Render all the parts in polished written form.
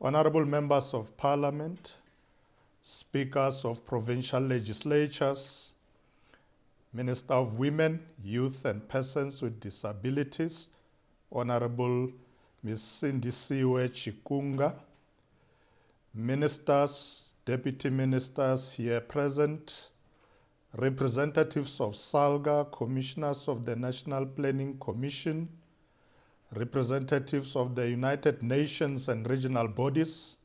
Honorable Members of Parliament, Speakers of Provincial Legislatures, Minister of Women, Youth and Persons with Disabilities, Honorable Ms. Sindisiwe Chikunga, Ministers, Deputy Ministers here present, representatives of SALGA, Commissioners of the National Planning Commission, representatives of the United Nations and regional bodies,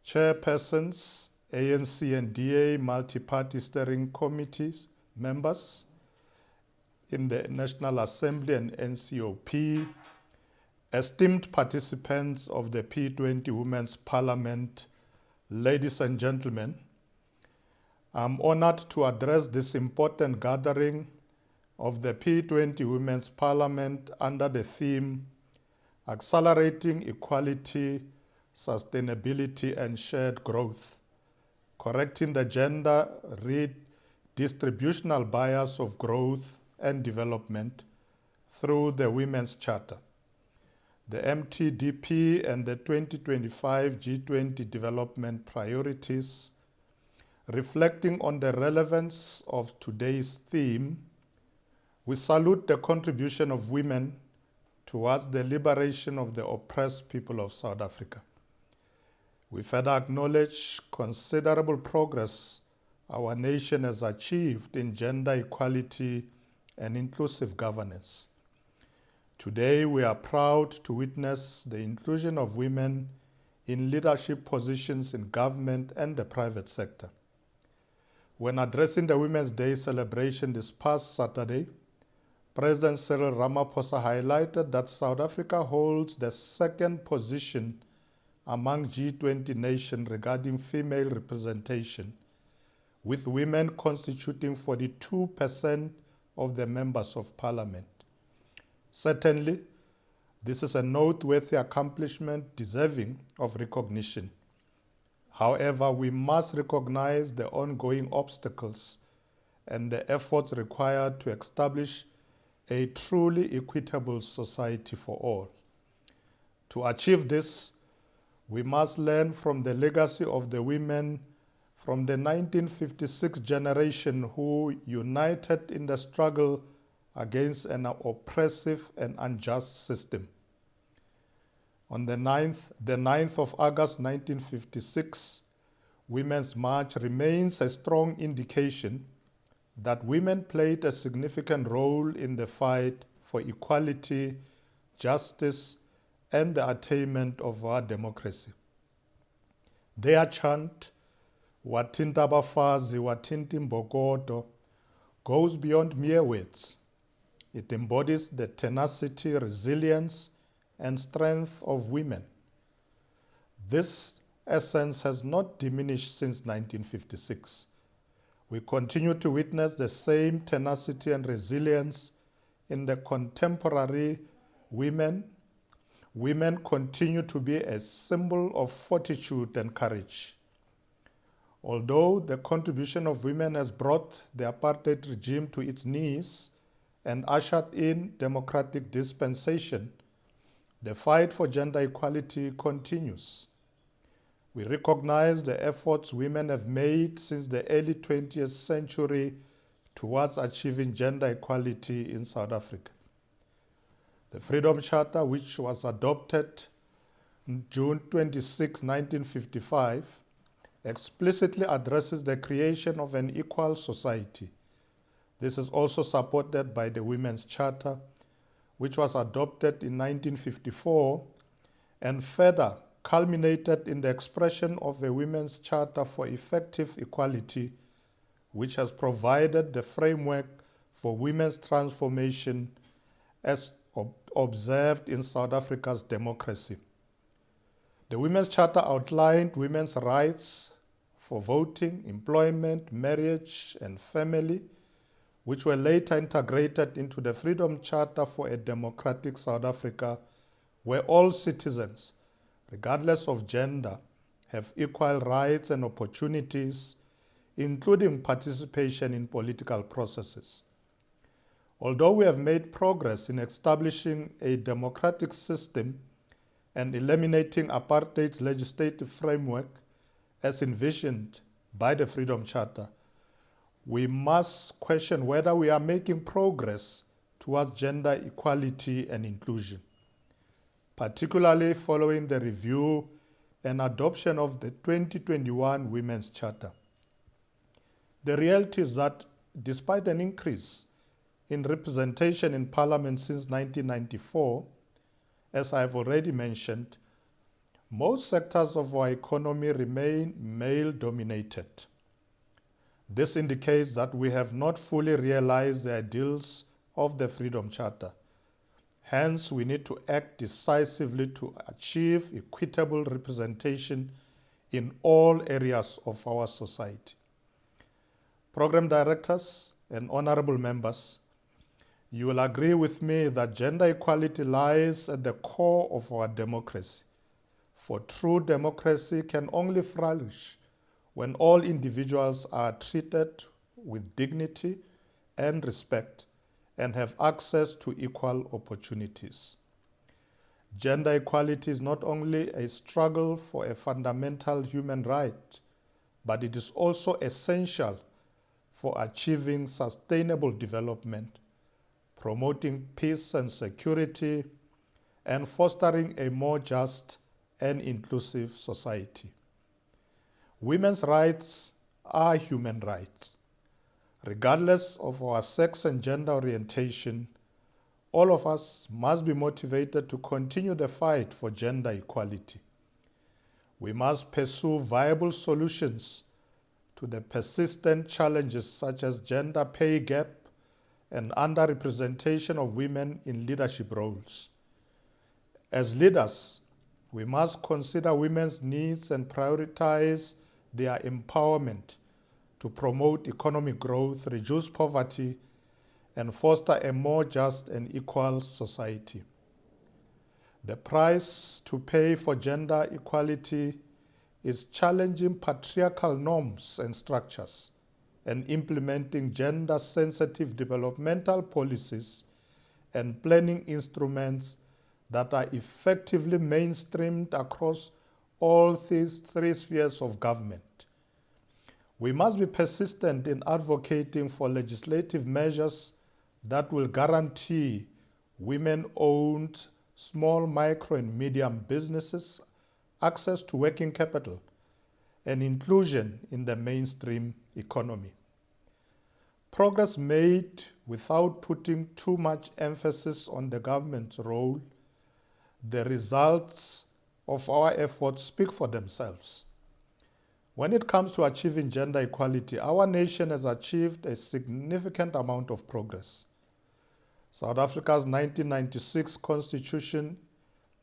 chairpersons, ANC and DA multi-party steering committees, members in the National Assembly and NCOP, esteemed participants of the P20 Women's Parliament, ladies and gentlemen, I'm honored to address this important gathering of the P20 Women's Parliament under the theme Accelerating Equality, Sustainability and Shared Growth, correcting the gender redistributional bias of growth and development through the Women's Charter, the MTDP and the 2025 G20 development priorities. Reflecting on the relevance of today's theme, we salute the contribution of women towards the liberation of the oppressed people of South Africa. We further acknowledge considerable progress our nation has achieved in gender equality and inclusive governance. Today, we are proud to witness the inclusion of women in leadership positions in government and the private sector. When addressing the Women's Day celebration this past Saturday, President Cyril Ramaphosa highlighted that South Africa holds the second position among G20 nations regarding female representation, with women constituting 42% of the members of Parliament. Certainly, this is a noteworthy accomplishment deserving of recognition. However, we must recognize the ongoing obstacles and the efforts required to establish a truly equitable society for all. To achieve this, we must learn from the legacy of the women from the 1956 generation who united in the struggle against an oppressive and unjust system. On the 9th of August 1956, Women's March remains a strong indication that women played a significant role in the fight for equality, justice, and the attainment of our democracy. Their chant, Wathinta Bafazi, Wathinta Mbokodo, goes beyond mere words. It embodies the tenacity, resilience, and strength of women. This essence has not diminished since 1956. We continue to witness the same tenacity and resilience in the contemporary women. Women continue to be a symbol of fortitude and courage. Although the contribution of women has brought the apartheid regime to its knees and ushered in democratic dispensation, the fight for gender equality continues. We recognize the efforts women have made since the early 20th century towards achieving gender equality in South Africa. The Freedom Charter, which was adopted on June 26, 1955, explicitly addresses the creation of an equal society. This is also supported by the Women's Charter, which was adopted in 1954 and further culminated in the expression of a Women's Charter for Effective Equality, which has provided the framework for women's transformation as observed in South Africa's democracy. The Women's Charter outlined women's rights for voting, employment, marriage, and family, which were later integrated into the Freedom Charter for a Democratic South Africa, where all citizens, regardless of gender, have equal rights and opportunities, including participation in political processes. Although we have made progress in establishing a democratic system and eliminating apartheid's legislative framework as envisioned by the Freedom Charter, we must question whether we are making progress towards gender equality and inclusion, particularly following the review and adoption of the 2021 Women's Charter. The reality is that despite an increase in representation in Parliament since 1994, as I have already mentioned, most sectors of our economy remain male-dominated. This indicates that we have not fully realized the ideals of the Freedom Charter. Hence, we need to act decisively to achieve equitable representation in all areas of our society. Program directors and honorable members, you will agree with me that gender equality lies at the core of our democracy. For true democracy can only flourish when all individuals are treated with dignity and respect and have access to equal opportunities. Gender equality is not only a struggle for a fundamental human right, but it is also essential for achieving sustainable development, promoting peace and security, and fostering a more just and inclusive society. Women's rights are human rights. Regardless of our sex and gender orientation, all of us must be motivated to continue the fight for gender equality. We must pursue viable solutions to the persistent challenges such as gender pay gap and underrepresentation of women in leadership roles. As leaders, we must consider women's needs and prioritize their empowerment to promote economic growth, reduce poverty, and foster a more just and equal society. The price to pay for gender equality is challenging patriarchal norms and structures and implementing gender-sensitive developmental policies and planning instruments that are effectively mainstreamed across all these three spheres of government. We must be persistent in advocating for legislative measures that will guarantee women-owned small, micro, and medium businesses access to working capital and inclusion in the mainstream economy. Progress made without putting too much emphasis on the government's role, the results of our efforts speak for themselves. When it comes to achieving gender equality, our nation has achieved a significant amount of progress. South Africa's 1996 Constitution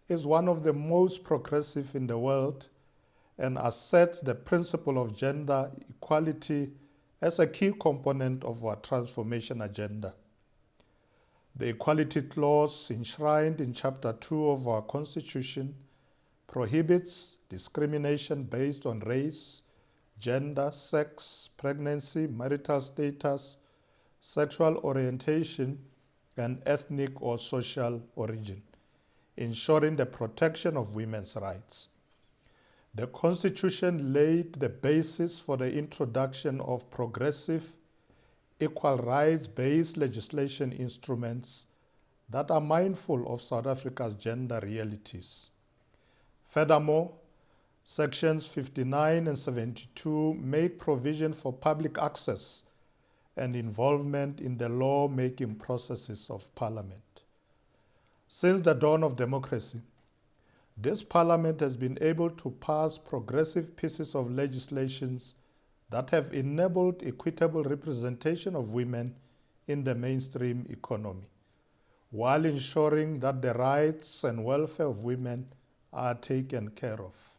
is one of the most progressive in the world and asserts the principle of gender equality as a key component of our transformation agenda. The Equality Clause enshrined in Chapter 2 of our Constitution prohibits discrimination based on race, gender, sex, pregnancy, marital status, sexual orientation, and ethnic or social origin, ensuring the protection of women's rights. The Constitution laid the basis for the introduction of progressive, equal rights-based legislation instruments that are mindful of South Africa's gender realities. Furthermore, Sections 59 and 72 make provision for public access and involvement in the law-making processes of Parliament. Since the dawn of democracy, this Parliament has been able to pass progressive pieces of legislation that have enabled equitable representation of women in the mainstream economy, while ensuring that the rights and welfare of women are taken care of.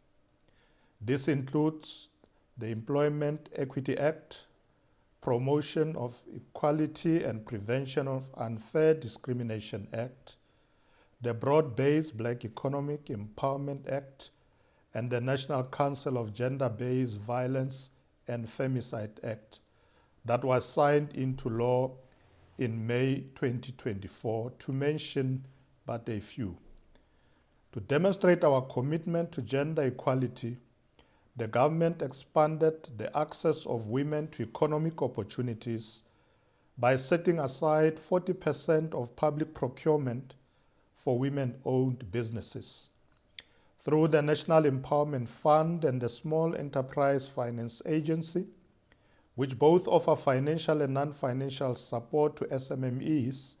This includes the Employment Equity Act, Promotion of Equality and Prevention of Unfair Discrimination Act, the Broad-Based Black Economic Empowerment Act, and the National Council of Gender-Based Violence and Femicide Act that was signed into law in May 2024, to mention but a few. To demonstrate our commitment to gender equality, the government expanded the access of women to economic opportunities by setting aside 40% of public procurement for women-owned businesses. Through the National Empowerment Fund and the Small Enterprise Finance Agency, which both offer financial and non-financial support to SMMEs,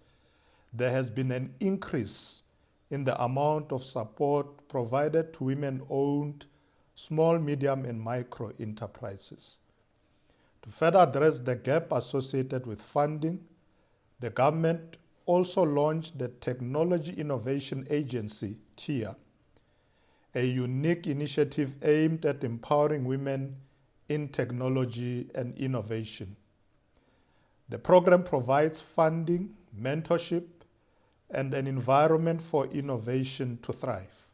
there has been an increase in the amount of support provided to women-owned small, medium, and micro enterprises. To further address the gap associated with funding, the government also launched the Technology Innovation Agency, TIA, a unique initiative aimed at empowering women in technology and innovation. The program provides funding, mentorship, and an environment for innovation to thrive.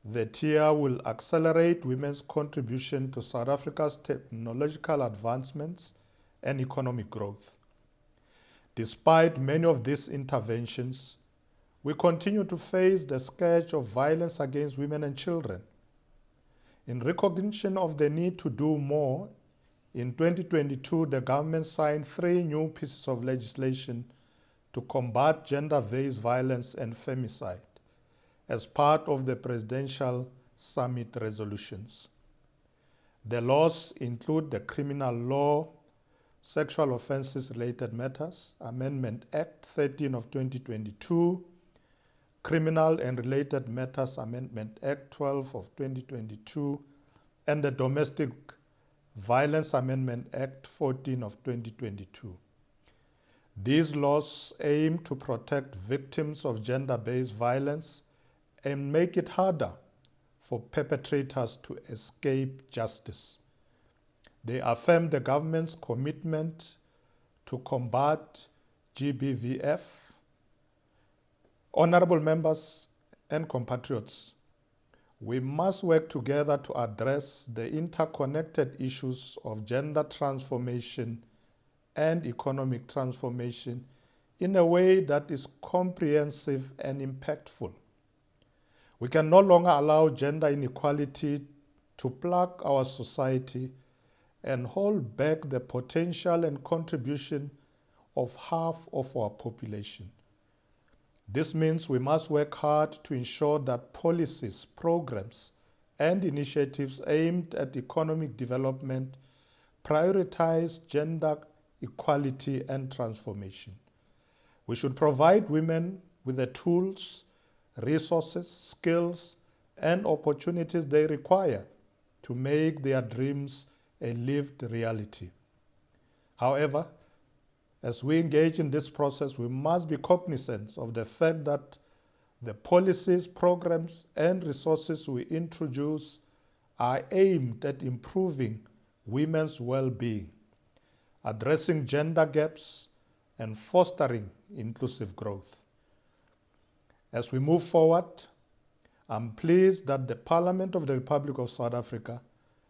The TIA will accelerate women's contribution to South Africa's technological advancements and economic growth. Despite many of these interventions, we continue to face the scourge of violence against women and children. In recognition of the need to do more, in 2022, the government signed 3 new pieces of legislation to combat gender-based violence and femicide as part of the Presidential Summit resolutions. The laws include the Criminal Law, Sexual Offences Related Matters, Amendment Act 13 of 2022, Criminal and Related Matters Amendment Act 12 of 2022, and the Domestic Violence Amendment Act 14 of 2022. These laws aim to protect victims of gender-based violence and make it harder for perpetrators to escape justice. They affirm the government's commitment to combat GBVF. Honorable members and compatriots, we must work together to address the interconnected issues of gender transformation and economic transformation in a way that is comprehensive and impactful. We can no longer allow gender inequality to plague our society and hold back the potential and contribution of half of our population. This means we must work hard to ensure that policies, programs, and initiatives aimed at economic development prioritize gender equality and transformation. We should provide women with the tools, resources, skills, and opportunities they require to make their dreams a lived reality. However, as we engage in this process, we must be cognizant of the fact that the policies, programs, and resources we introduce are aimed at improving women's well-being, addressing gender gaps, and fostering inclusive growth. As we move forward, I'm pleased that the Parliament of the Republic of South Africa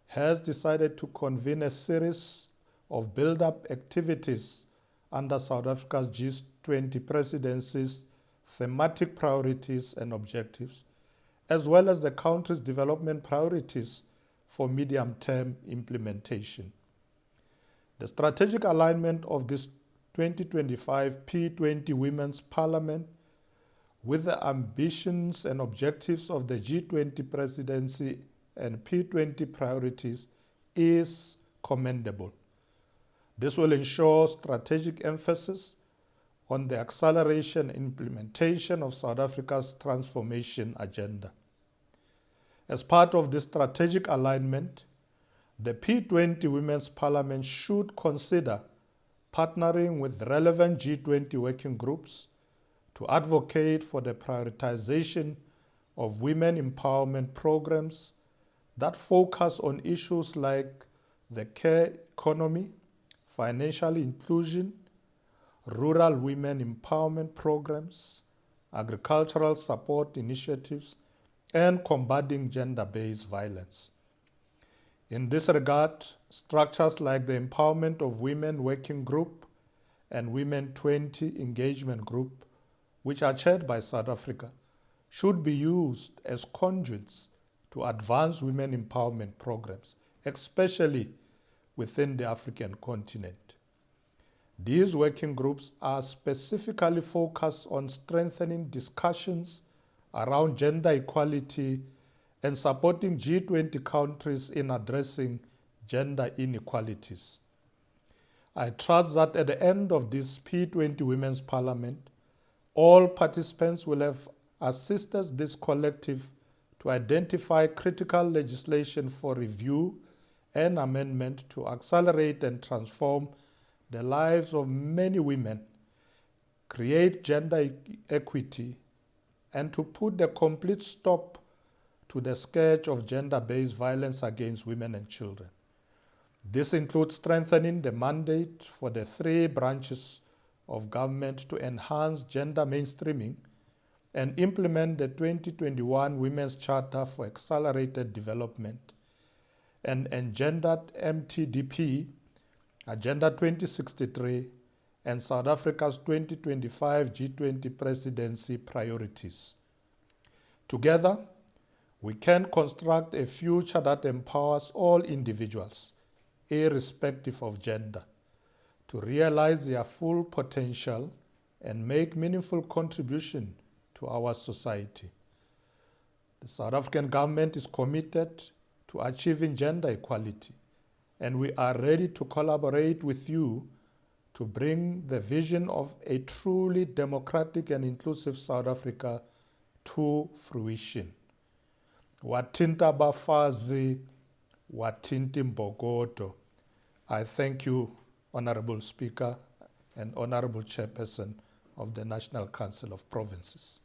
has decided to convene a series of build-up activities under South Africa's G20 presidency's thematic priorities and objectives, as well as the country's development priorities for medium-term implementation. The strategic alignment of this 2025 P20 Women's Parliament with the ambitions and objectives of the G20 presidency and P20 priorities is commendable. This will ensure strategic emphasis on the acceleration and implementation of South Africa's transformation agenda. As part of this strategic alignment, the P20 Women's Parliament should consider partnering with relevant G20 working groups to advocate for the prioritization of women empowerment programs that focus on issues like the care economy, financial inclusion, rural women empowerment programs, agricultural support initiatives, and combating gender-based violence. In this regard, structures like the Empowerment of Women Working Group and Women 20 Engagement Group, which are chaired by South Africa, should be used as conduits to advance women empowerment programs, especially within the African continent. These working groups are specifically focused on strengthening discussions around gender equality and supporting G20 countries in addressing gender inequalities. I trust that at the end of this P20 Women's Parliament, all participants will have assisted this collective to identify critical legislation for review and amendment to accelerate and transform the lives of many women, create gender equity, and to put a complete stop to the scourge of gender-based violence against women and children. This includes strengthening the mandate for the 3 branches of government to enhance gender mainstreaming and implement the 2021 Women's Charter for Accelerated Development and engendered MTDP, Agenda 2063, and South Africa's 2025 G20 presidency priorities. Together, we can construct a future that empowers all individuals, irrespective of gender, to realize their full potential and make meaningful contribution to our society. The South African government is committed to achieving gender equality, and we are ready to collaborate with you to bring the vision of a truly democratic and inclusive South Africa to fruition. Wathinta bafazi, wathinta imbokodo. I thank you, Honorable Speaker and Honorable Chairperson of the National Council of Provinces.